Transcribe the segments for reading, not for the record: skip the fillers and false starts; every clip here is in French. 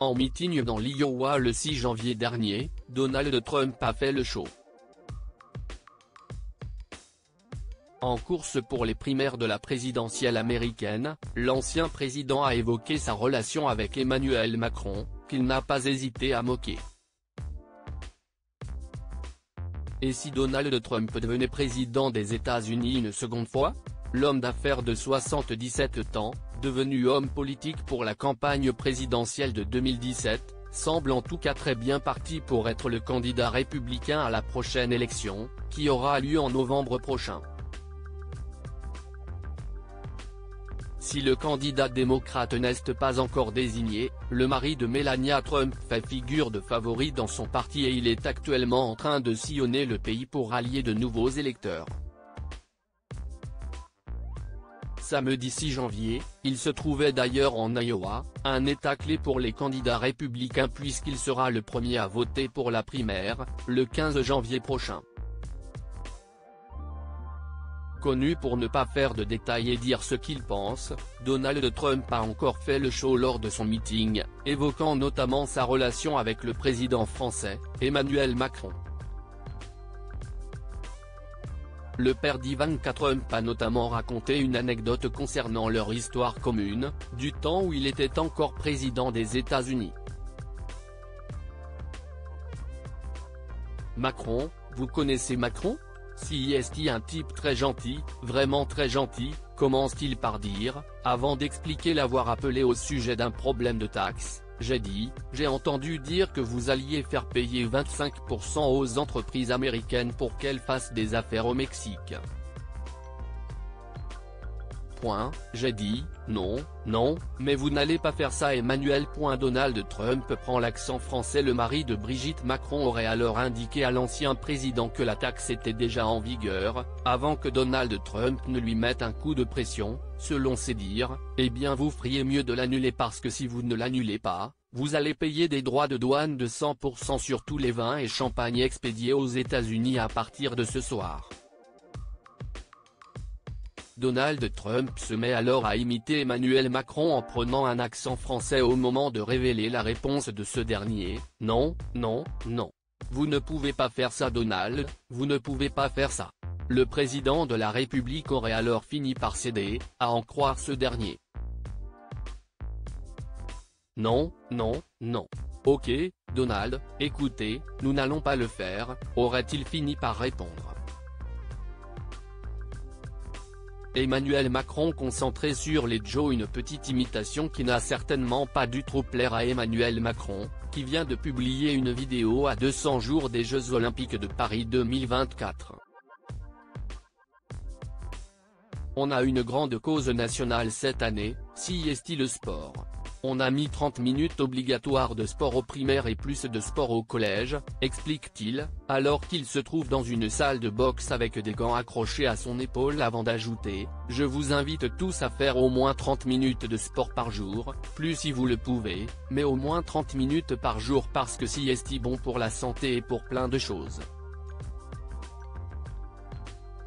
En meeting dans l'Iowa le 6 janvier dernier, Donald Trump a fait le show. En course pour les primaires de la présidentielle américaine, l'ancien président a évoqué sa relation avec Emmanuel Macron, qu'il n'a pas hésité à moquer. Et si Donald Trump devenait président des États-Unis une seconde fois? L'homme d'affaires de 77 ans, devenu homme politique pour la campagne présidentielle de 2017, semble en tout cas très bien parti pour être le candidat républicain à la prochaine élection, qui aura lieu en novembre prochain. Si le candidat démocrate n'est pas encore désigné, le mari de Melania Trump fait figure de favori dans son parti et il est actuellement en train de sillonner le pays pour rallier de nouveaux électeurs. Samedi 6 janvier, il se trouvait d'ailleurs en Iowa, un état clé pour les candidats républicains puisqu'il sera le premier à voter pour la primaire, le 15 janvier prochain. Connu pour ne pas faire de détails et dire ce qu'il pense, Donald Trump a encore fait le show lors de son meeting, évoquant notamment sa relation avec le président français, Emmanuel Macron. Le père d'Ivanka Trump a notamment raconté une anecdote concernant leur histoire commune, du temps où il était encore président des États-Unis. Macron, vous connaissez Macron? Si est un type très gentil, vraiment très gentil, commence-t-il par dire, avant d'expliquer l'avoir appelé au sujet d'un problème de taxes. J'ai entendu dire que vous alliez faire payer 25% aux entreprises américaines pour qu'elles fassent des affaires au Mexique. J'ai dit, non, mais vous n'allez pas faire ça Emmanuel. Donald Trump prend l'accent français. Le mari de Brigitte Macron aurait alors indiqué à l'ancien président que la taxe était déjà en vigueur, avant que Donald Trump ne lui mette un coup de pression, selon ses dires, eh bien vous feriez mieux de l'annuler parce que si vous ne l'annulez pas, vous allez payer des droits de douane de 100% sur tous les vins et champagnes expédiés aux États-Unis à partir de ce soir. Donald Trump se met alors à imiter Emmanuel Macron en prenant un accent français au moment de révéler la réponse de ce dernier, non. Vous ne pouvez pas faire ça Donald, vous ne pouvez pas faire ça. Le président de la République aurait alors fini par céder, à en croire ce dernier. Non. Ok, Donald, écoutez, nous n'allons pas le faire, aurait-il fini par répondre. Emmanuel Macron concentré sur les Joe, une petite imitation qui n'a certainement pas dû trop plaire à Emmanuel Macron, qui vient de publier une vidéo à 200 jours des Jeux Olympiques de Paris 2024. On a une grande cause nationale cette année, si est le sport. On a mis 30 minutes obligatoires de sport au primaire et plus de sport au collège, explique-t-il, alors qu'il se trouve dans une salle de boxe avec des gants accrochés à son épaule avant d'ajouter, je vous invite tous à faire au moins 30 minutes de sport par jour, plus si vous le pouvez, mais au moins 30 minutes par jour parce que si est bon pour la santé et pour plein de choses.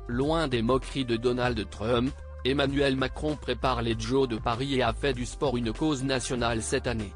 Loin des moqueries de Donald Trump, Emmanuel Macron prépare les Jeux de Paris et a fait du sport une cause nationale cette année.